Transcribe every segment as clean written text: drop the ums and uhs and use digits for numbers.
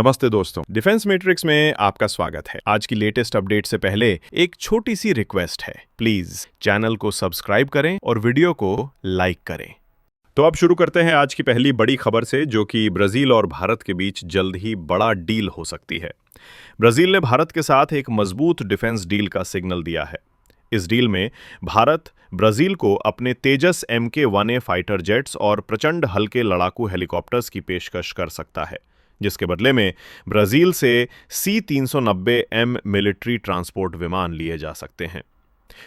नमस्ते दोस्तों, defence matrix में आपका स्वागत है। आज की लेटेस्ट अपडेट से पहले एक छोटी सी रिक्वेस्ट है, प्लीज चैनल को सब्सक्राइब करें और वीडियो को लाइक करें। तो अब शुरू करते हैं आज की पहली बड़ी खबर से, जो कि ब्राजील और भारत के बीच जल्द ही बड़ा डील हो सकती है। ब्राजील ने भारत के साथ एक मजबूत डिफेंस डील का सिग्नल दिया है। इस डील में भारत ब्राजील को अपने तेजस MK-1A फाइटर जेट्स और प्रचंड हल्के लड़ाकू हेलीकॉप्टर्स की पेशकश कर सकता है, जिसके बदले में ब्राजील से C-390M मिलिट्री ट्रांसपोर्ट विमान लिए जा सकते हैं।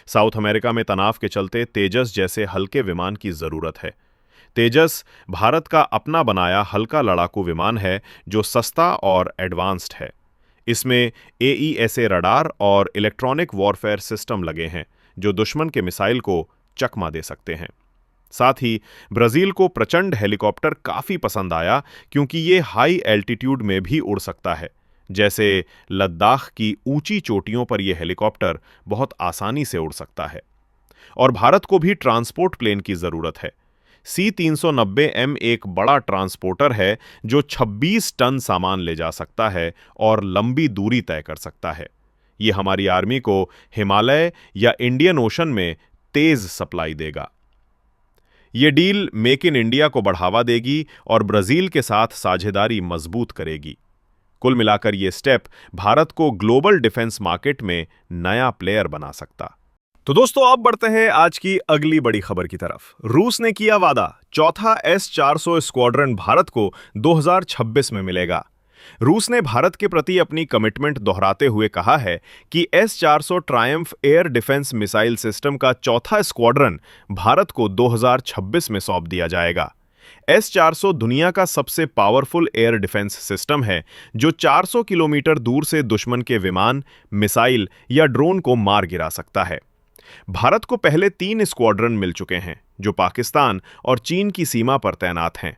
साउथ अमेरिका में तनाव के चलते तेजस जैसे हल्के विमान की जरूरत है। तेजस भारत का अपना बनाया हल्का लड़ाकू विमान है, जो सस्ता और एडवांस्ड है। इसमें AESA रडार और इलेक्ट्रॉनिक वॉरफेयर सिस्टम लगे हैं, जो दुश्मन के मिसाइल को चकमा दे सकते हैं। साथ ही ब्राजील को प्रचंड हेलीकॉप्टर काफी पसंद आया, क्योंकि ये हाई एल्टीट्यूड में भी उड़ सकता है। जैसे लद्दाख की ऊंची चोटियों पर यह हेलीकॉप्टर बहुत आसानी से उड़ सकता है। और भारत को भी ट्रांसपोर्ट प्लेन की जरूरत है। C-390M एक बड़ा ट्रांसपोर्टर है, जो 26 टन सामान ले जा सकता है और लंबी दूरी तय कर सकता है। ये हमारी आर्मी को हिमालय या इंडियन ओशन में तेज सप्लाई देगा। ये डील मेक इन इंडिया को बढ़ावा देगी और ब्राजील के साथ साझेदारी मजबूत करेगी। कुल मिलाकर ये स्टेप भारत को ग्लोबल डिफेंस मार्केट में नया प्लेयर बना सकता। तो दोस्तों, अब बढ़ते हैं आज की अगली बड़ी खबर की तरफ। रूस ने किया वादा, चौथा S-400 स्क्वाड्रन भारत को 2026 में मिलेगा। रूस ने भारत के प्रति अपनी कमिटमेंट दोहराते हुए कहा है कि S-400 Triumph air defence missile system का चौथा स्क्वाड्रन भारत को 2026 में सौंप दिया जाएगा। S-400 दुनिया का सबसे पावरफुल एयर डिफेंस सिस्टम है, जो 400 किलोमीटर दूर से दुश्मन के विमान, मिसाइल या ड्रोन को मार गिरा सकता है। भारत को पहले 3 स्क्वाड्रन मिल चुके हैं, जो पाकिस्तान और चीन की सीमा पर तैनात हैं।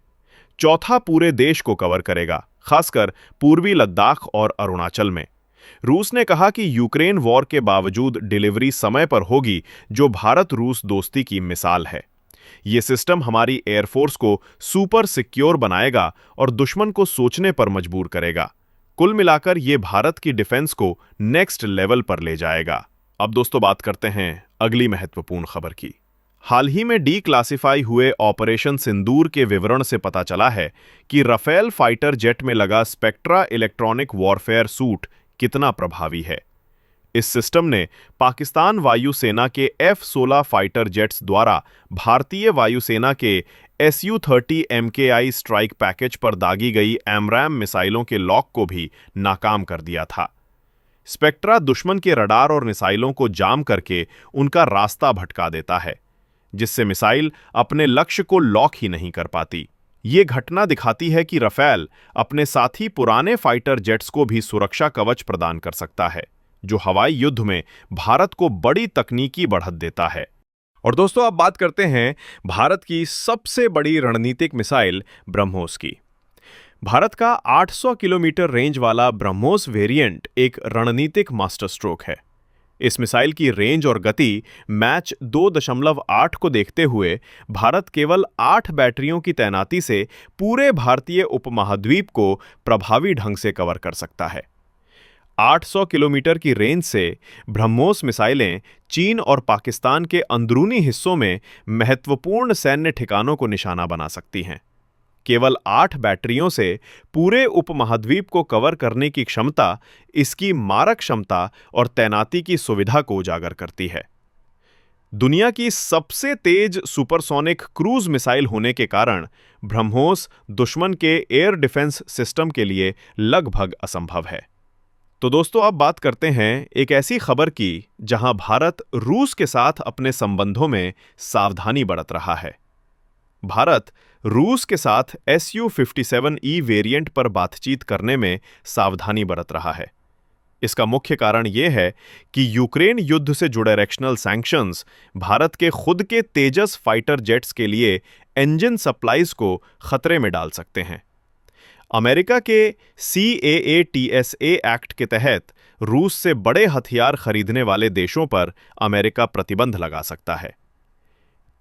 चौथा पूरे देश को कवर करेगा, खासकर पूर्वी लद्दाख और अरुणाचल में। रूस ने कहा कि यूक्रेन वॉर के बावजूद डिलीवरी समय पर होगी, जो भारत रूस दोस्ती की मिसाल है। यह सिस्टम हमारी एयरफोर्स को सुपर सिक्योर बनाएगा और दुश्मन को सोचने पर मजबूर करेगा। कुल मिलाकर यह भारत की डिफेंस को नेक्स्ट लेवल पर ले जाएगा। अब दोस्तों, बात करते हैं अगली महत्वपूर्ण खबर की। हाल ही में डीक्लासिफाई हुए ऑपरेशन सिंदूर के विवरण से पता चला है कि राफेल फाइटर जेट में लगा स्पेक्ट्रा इलेक्ट्रॉनिक वॉरफेयर सूट कितना प्रभावी है। इस सिस्टम ने पाकिस्तान वायुसेना के F-16 फाइटर जेट्स द्वारा भारतीय वायुसेना के Su-30 MKI स्ट्राइक पैकेज पर दागी गई एमरैम मिसाइलों के लॉक को भी नाकाम कर दिया था। स्पेक्ट्रा दुश्मन के रडार और मिसाइलों को जाम करके उनका रास्ता भटका देता है, जिससे मिसाइल अपने लक्ष्य को लॉक ही नहीं कर पाती। ये घटना दिखाती है कि राफेल अपने साथी पुराने फाइटर जेट्स को भी सुरक्षा कवच प्रदान कर सकता है, जो हवाई युद्ध में भारत को बड़ी तकनीकी बढ़त देता है। और दोस्तों, अब बात करते हैं भारत की सबसे बड़ी रणनीतिक मिसाइल ब्रह्मोस की। भारत का 800 किलोमीटर रेंज वाला ब्रह्मोस वेरिएंट एक रणनीतिक मास्टर स्ट्रोक है। इस मिसाइल की रेंज और गति मैच 2.8 को देखते हुए भारत केवल 8 बैटरियों की तैनाती से पूरे भारतीय उपमहाद्वीप को प्रभावी ढंग से कवर कर सकता है। 800 किलोमीटर की रेंज से ब्रह्मोस मिसाइलें चीन और पाकिस्तान के अंदरूनी हिस्सों में महत्वपूर्ण सैन्य ठिकानों को निशाना बना सकती हैं। केवल 8 बैटरियों से पूरे उपमहाद्वीप को कवर करने की क्षमता इसकी मारक क्षमता और तैनाती की सुविधा को उजागर करती है। दुनिया की सबसे तेज सुपरसोनिक क्रूज मिसाइल होने के कारण ब्रह्मोस दुश्मन के एयर डिफेंस सिस्टम के लिए लगभग असंभव है। तो दोस्तों, अब बात करते हैं एक ऐसी खबर की जहां भारत रूस के साथ अपने संबंधों में सावधानी बरत रहा है। भारत रूस के साथ Su-57E वेरिएंट पर बातचीत करने में सावधानी बरत रहा है। इसका मुख्य कारण यह है कि यूक्रेन युद्ध से जुड़े डायरेक्शनल सैंक्शंस भारत के खुद के तेजस फाइटर जेट्स के लिए इंजन सप्लाईज को खतरे में डाल सकते हैं। अमेरिका के CAATSA एक्ट के तहत रूस से बड़े हथियार खरीदने वाले देशों पर अमेरिका प्रतिबंध लगा सकता है।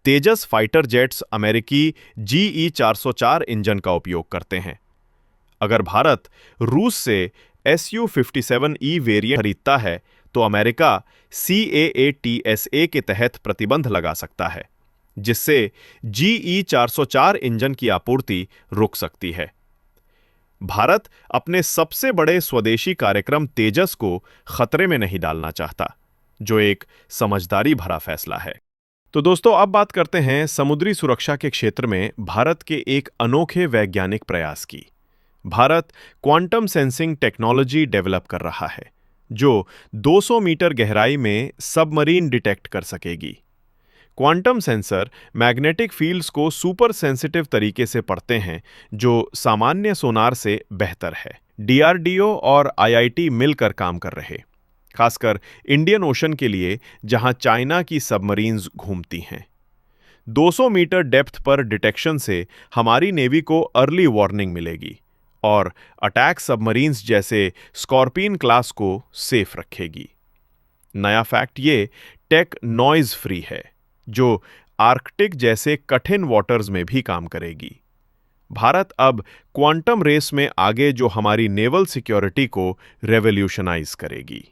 तेजस फाइटर जेट्स अमेरिकी GE-404 इंजन का उपयोग करते हैं। अगर भारत रूस से Su-57E वेरिएंट खरीदता है तो अमेरिका CAATSA के तहत प्रतिबंध लगा सकता है, जिससे GE-404 इंजन की आपूर्ति रुक सकती है। भारत अपने सबसे बड़े स्वदेशी कार्यक्रम तेजस को खतरे में नहीं डालना चाहता, जो एक समझदारी भरा फैसला है। तो दोस्तों, अब बात करते हैं समुद्री सुरक्षा के क्षेत्र में भारत के एक अनोखे वैज्ञानिक प्रयास की। Bharat quantum sensing technology develop कर रहा है, जो 200 मीटर गहराई में सबमरीन डिटेक्ट कर सकेगी। क्वांटम सेंसर मैग्नेटिक फील्ड्स को सुपर सेंसिटिव तरीके से पढ़ते हैं, जो सामान्य सोनार से बेहतर है। DRDO और IIT मिलकर काम कर रहे, खासकर इंडियन ओशन के लिए, जहां चाइना की सबमरीन्स घूमती हैं। 200 मीटर डेप्थ पर डिटेक्शन से हमारी नेवी को अर्ली वार्निंग मिलेगी और अटैक सबमरीन्स जैसे स्कॉर्पियन क्लास को सेफ रखेगी। नया फैक्ट ये टेक नॉइज फ्री है, जो आर्कटिक जैसे कठिन वाटर्स में भी काम करेगी। भारत अब क्वांटम रेस में आगे, जो हमारी नेवल सिक्योरिटी को रेवोल्यूशनाइज करेगी।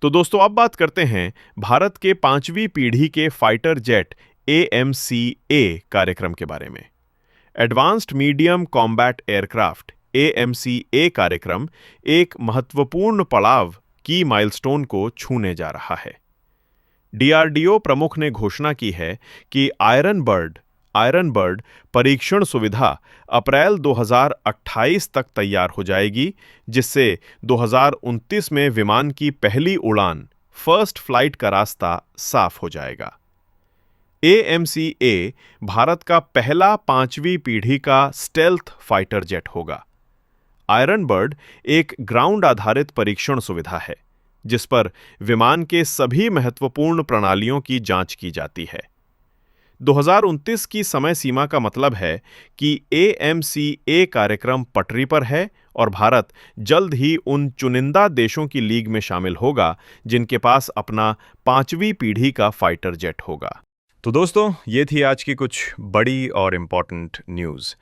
तो दोस्तों, अब बात करते हैं भारत के 5वीं पीढ़ी के फाइटर जेट AMCA कार्यक्रम के बारे में। Advanced medium combat aircraft AMCA कार्यक्रम एक महत्वपूर्ण पड़ाव की माइलस्टोन को छूने जा रहा है। DRDO प्रमुख ने घोषणा की है कि आयरन बर्ड परीक्षण सुविधा अप्रैल 2028 तक तैयार हो जाएगी, जिससे 2029 में विमान की पहली उड़ान, फर्स्ट फ्लाइट का रास्ता साफ हो जाएगा। AMCA भारत का पहला 5वीं पीढ़ी का स्टेल्थ फाइटर जेट होगा। आयरन बर्ड एक ग्राउंड आधारित परीक्षण सुविधा है, जिस पर विमान के सभी महत्वपूर्ण प्रणालियों की जांच की जाती है। 2029 की समय सीमा का मतलब है कि AMCA कार्यक्रम पटरी पर है और भारत जल्द ही उन चुनिंदा देशों की लीग में शामिल होगा जिनके पास अपना 5वीं पीढ़ी का फाइटर जेट होगा। तो दोस्तों, ये थी आज की कुछ बड़ी और इम्पॉर्टेंट न्यूज़।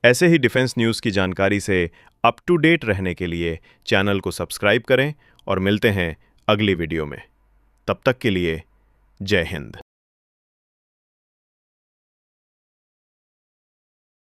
ऐसे ही डिफेंस न्यूज़ की जानकारी से अप टू डेट रहने के लिए चैनल को सब्सक्राइब करें और मिलते हैं अगली वीडियो में। तब तक के लिए जय हिंद।